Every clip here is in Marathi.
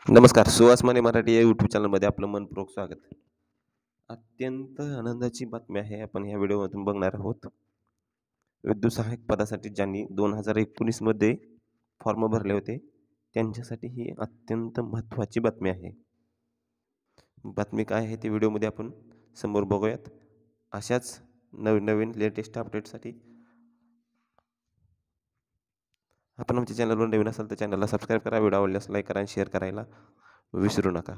नमस्कार. सुहास माने मराठी या यूट्यूब चॅनलमध्ये आपलं मनपूर्वक स्वागत. अत्यंत आनंदाची बातमी आहे. आपण ह्या व्हिडिओमधून बघणार आहोत. विद्युत सहाय्यक पदासाठी ज्यांनी 2019 मध्ये फॉर्म भरले होते, त्यांच्यासाठी ही अत्यंत महत्त्वाची बातमी आहे. बातमी काय आहे ते व्हिडिओमध्ये आपण समोर बघूयात. अशाच नवीन लेटेस्ट अपडेटसाठी आपण आमच्या चॅनलवर नवीन असाल तर चॅनलला सबस्क्राईब करा. व्हिडिओ आवडल्यास लाईक करा आणि शेअर करायला विसरू नका.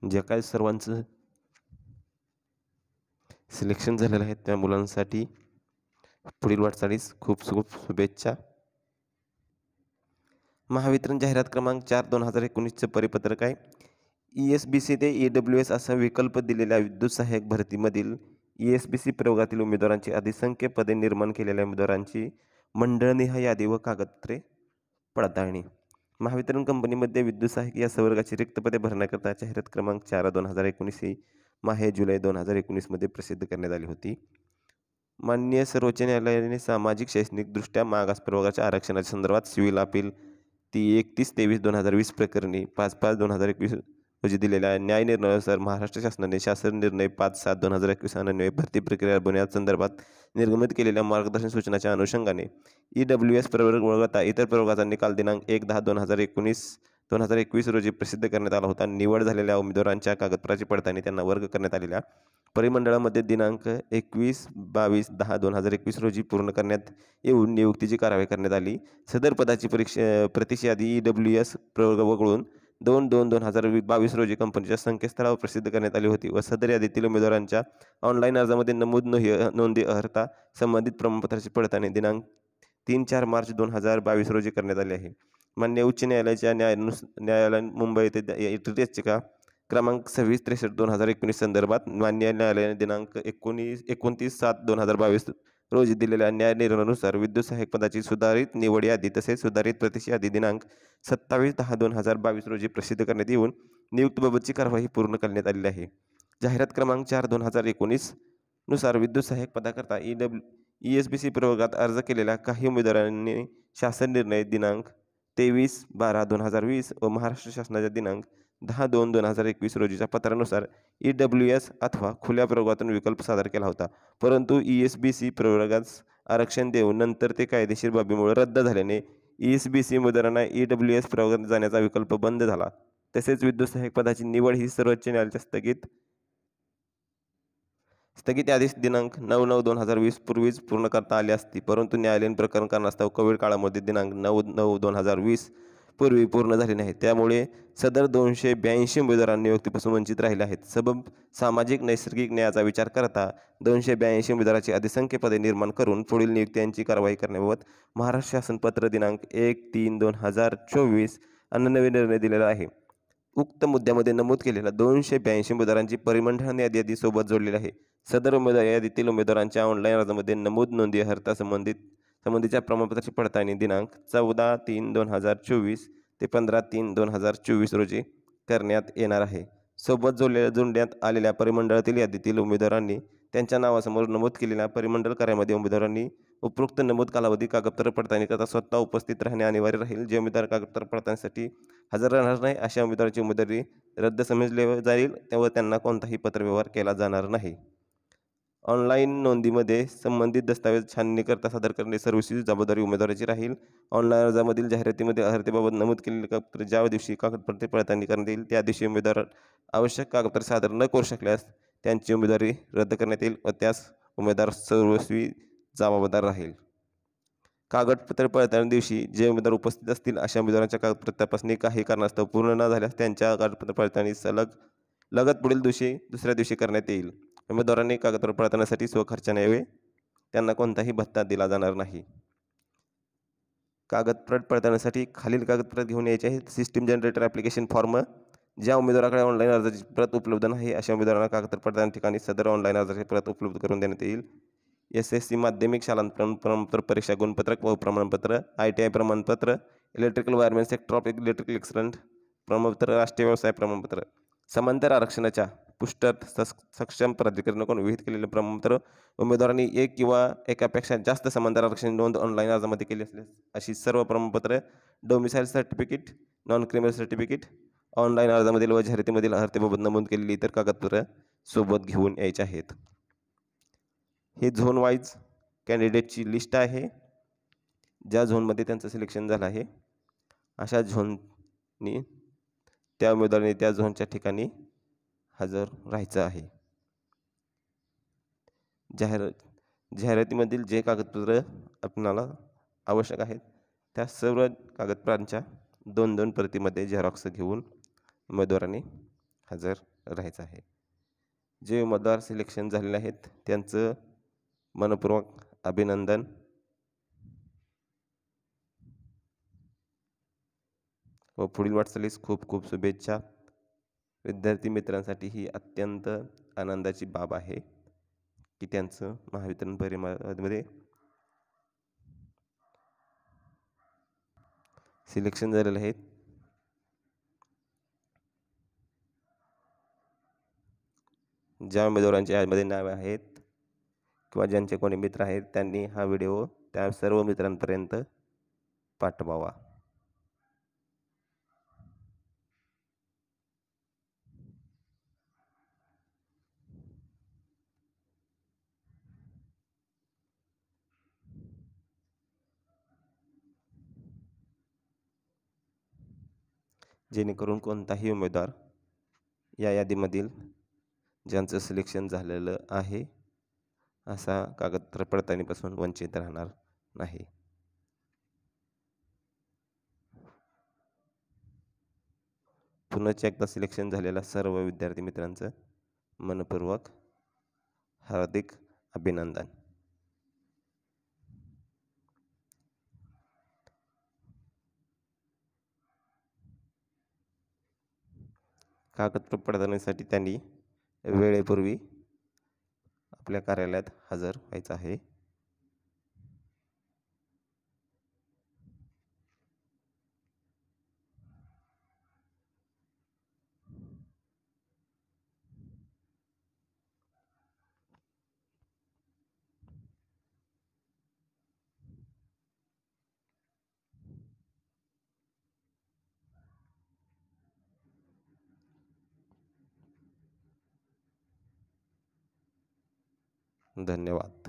ज्या काही सर्वांचं सिलेक्शन झालेलं आहे त्या मुलांसाठी पुढील वाटचालीस खूप खूप शुभेच्छा. महावितरण जाहिरात क्रमांक 4/2019चं परिपत्रक आहे. ESBC ते EWS असा विकल्प दिलेल्या विद्युत सहाय्यक भरतीमधील ESBC प्रयोगातील उमेदवारांची अधिसंख्य पदे निर्माण केलेल्या उमेदवारांची मंडळनिहाय यादी व कागदपत्रे पडताळणी. महावितरण कंपनीमध्ये विद्युत सहाय्यक या संवर्गाची रिक्त पदे भरण्याकरता जाहिरात क्रमांक 4/2019 ही माहे जुलै 2019 मध्ये प्रसिद्ध करण्यात आली होती. माननीय सर्वोच्च न्यायालयाने सामाजिक शैक्षणिक दृष्ट्या मागास प्रवर्गाच्या आरक्षणाच्या संदर्भात सिव्हिल अपील 31/23/2020 प्रकरणी 5/5/2021 रोजी दिलेल्या न्याय निर्णयानुसार महाराष्ट्र शासनाने शासन निर्णय 5/7/2021 अन्वये भरती प्रक्रिया राबवण्यासंदर्भात निर्गमित केलेल्या मार्गदर्शन सूचनाच्या अनुषंगाने EWS प्रवर्ग वगळता इतर प्रवर्गाचा निकाल दिनांक 1/10/2021 रोजी प्रसिद्ध करण्यात आला होता. निवड झालेल्या उमेदवारांच्या कागदपत्राची पडताळणी त्यांना वर्ग करण्यात आलेल्या परिमंडळामध्ये दिनांक 21/22/10/2021 रोजी पूर्ण करण्यात येऊन नियुक्तीची कारवाई करण्यात आली. सदर पदाची प्रतिशी यादी EWS प्रवर्ग वगळून 2/2/2022 रोजी कंपनीच्या संकेतस्थळावर प्रसिद्ध करण्यात आली होती व सदर यादीतील उमेदवारांच्या ऑनलाईन अर्जामध्ये नोंदी अर्हता संबंधित प्रमाणपत्राची पडताळणी दिनांक 3-4 मार्च 2022 रोजी करण्यात आली आहे. मान्य उच्च न्यायालयाच्या न्यायालय मुंबई येथे याचिका क्रमांक 26-63/2019 संदर्भात मान्य न्यायालयाने दिनांक 29/7/2022 रोजी दिलेल्या न्याय निर्णयानुसार विद्युत सहाय्यक पदाची सुधारित निवड यादी तसेच सुधारित प्रतिशी यादी दिनांक 27/10/2022 रोजी प्रसिद्ध करण्यात येऊन नियुक्तीबाबतची कारवाई पूर्ण करण्यात आलेली आहे. जाहिरात क्रमांक 4/2019 नुसार विद्युत सहाय्यक पदाकरता ESBC प्रवर्गात अर्ज केलेल्या काही उमेदवारांनी शासन निर्णय दिनांक 23/12/2020 व महाराष्ट्र शासनाच्या दिनांक 10/2/2021 रोजीच्या पत्रानुसार EWS अथवा खुल्या प्रवर्गातून विकल्प सादर केला होता, परंतु ESBC प्रवर्गास आरक्षण देऊन नंतर ते कायदेशीर बाबीमुळे रद्द झाल्याने ESBC उमेदवारांना EWS प्रवर्गात जाण्याचा विकल्प बंद झाला. तसेच विद्युत सहाय्यक पदाची निवड ही सर्वोच्च न्यायालयाच्या स्थगित आदेश दिनांक 9/9/2020 पूर्वीच पूर्ण करता आली असती, परंतु न्यायालयीन प्रकरण कारणास्तव कोविड काळामध्ये दिनांक 9/9/2020 पूर्वी पूर्ण झाले नाही. त्यामुळे सदर 282 उमेदवार नियुक्तीपासून वंचित राहिले आहेत. सबब सामाजिक नैसर्गिक न्यायाचा विचार करता 282 उमेदवारांची अधिसंख्य पदे निर्माण करून पुढील नियुक्त्यांची कारवाई करण्याबाबत महाराष्ट्र शासन पत्र दिनांक 1/3/2024 अन्न नवीन निर्णय दिलेला आहे. उक्त मुद्द्यामध्ये नमूद केलेल्या 282 उमेदवारांची परिमंडळ यादी सोबत जोडलेली आहे. सदर उमेदवार यादीतील उमेदवारांच्या ऑनलाईन अर्जामध्ये नमूद नोंदी अर्हता संबंधीच्या प्रमाणपत्राची पडताळणी दिनांक 14/3/2024 ते 15/3/2024 रोजी करण्यात येणार आहे. सोबत जोडण्यात आलेल्या परिमंडळातील यादीतील उमेदवारांनी त्यांच्या नावासमोर नमूद केलेल्या परिमंडळ कार्यामध्ये उमेदवारांनी उपरोक्त नमूद कालावधी कागदपत्र पडताळणी करता स्वतः उपस्थित राहणे अनिवार्य राहील. जे उमेदवार कागदपत्र पडताळणीसाठी हजर राहणार नाही अशा उमेदवारांची उमेदवारी रद्द समजले जाईल व त्यांना कोणताही पत्रव्यवहार केला जाणार नाही. ऑनलाईन नोंदीमध्ये संबंधित दस्तावेज छाननीकरता सादर करणे सर्वस्वी जबाबदारी उमेदवाराची राहील. ऑनलाईन अर्जामधील जाहिरातीमध्ये अर्हतेबाबत नमूद केलेले कागदपत्र ज्या दिवशी कागदपत्रे पडताळणी करण्यात येईल त्या दिवशी उमेदवार आवश्यक कागदपत्रे सादर न करू शकल्यास त्यांची उमेदवारी रद्द करण्यात येईल व त्यास उमेदवार सर्वस्वी जबाबदार राहील. कागदपत्रे पडताळणी दिवशी जे उमेदवार उपस्थित असतील अशा उमेदवारांच्या कागदपत्र तपासणी काही कारणास्तव पूर्ण न झाल्यास त्यांच्या कागदपत्र पडताळणी लगत पुढील दुसऱ्या दिवशी करण्यात येईल. उमेदवारांनी कागदपत्र पडताळणीसाठी स्वखर्चाने यावे. त्यांना कोणताही भत्ता दिला जाणार नाही. कागदपत्र पडताळणीसाठी खालील कागदपत्र घेऊन यायचे आहेत. System generator application form. ज्या उमेदवाराकडे ऑनलाईन अर्जाची प्रत उपलब्ध नाही अशा उमेदवारांना कागदपत्र पडताळणी ठिकाणी सदर ऑनलाईन अर्जाची प्रत उपलब्ध करून देण्यात येईल. SSC माध्यमिक शालांतरण प्रमाणपत्र परीक्षा गुणपत्रक व प्रमाणपत्र, ITI प्रमाणपत्र, electrical wireman sector of electrical excellent प्रमाणपत्र, राष्ट्रीय व्यवसाय प्रमाणपत्र. समांतर आरक्षणाच्या पुष्टर सक्षम प्राधिकरणाकडून विहित केलेले प्रमाणपत्र उमेदवारांनी एक किंवा एकापेक्षा जास्त समांतर आरक्षण नोंद ऑनलाईन अर्जामध्ये केली असल्यास अशी सर्व प्रमाणपत्र domicile certificate, non criminal certificate, online अर्जामधील व जाहिरातीमधील अर्हतेबाबत नमूद केलेली इतर कागदपत्र सोबत घेऊन यायचे आहेत. हे झोन वाईज कॅन्डिडेटची लिस्ट आहे. ज्या झोनमध्ये त्यांचं सिलेक्शन झालं आहे अशा झोननी त्या उमेदवारांनी त्या झोनच्या ठिकाणी हजर राहायचं आहे. जाहिरातीमधील जे कागदपत्र आपणाला आवश्यक आहेत त्या सर्व कागदपत्रांच्या 2-2 प्रतीमध्ये झेरॉक्स घेऊन उमेदवारांनी हजर राहायचं आहे. जे उमेदवार सिलेक्शन झालेले आहेत त्यांचं मनपूर्वक अभिनंदन. व पुढील वाटचालीस खूप खूप शुभेच्छा. विद्यार्थी मित्रांसाठी ही अत्यंत आनंदाची बाब आहे की त्यांचं महावितरण परिमलमध्ये सिलेक्शन झालेलं आहे. ज्या उमेदवारांचे यामध्ये नावे आहेत किंवा ज्यांचे कोणी मित्र आहेत त्यांनी हा व्हिडिओ त्या सर्व मित्रांपर्यंत पाठवावा. जेणेकरून कोणताही उमेदवार या यादीमधील ज्यांचं सिलेक्शन झालेलं आहे असा कागदपत्र पडताळणीपासून वंचित राहणार नाही. पुनश्च एकदा सिलेक्शन झालेल्या सर्व विद्यार्थी मित्रांचं मनपूर्वक हार्दिक अभिनंदन. कागदपत्र पडताळणीसाठी त्यांनी वेळेपूर्वी आपल्या कार्यालयात हजर व्हायचं आहे. धन्यवाद.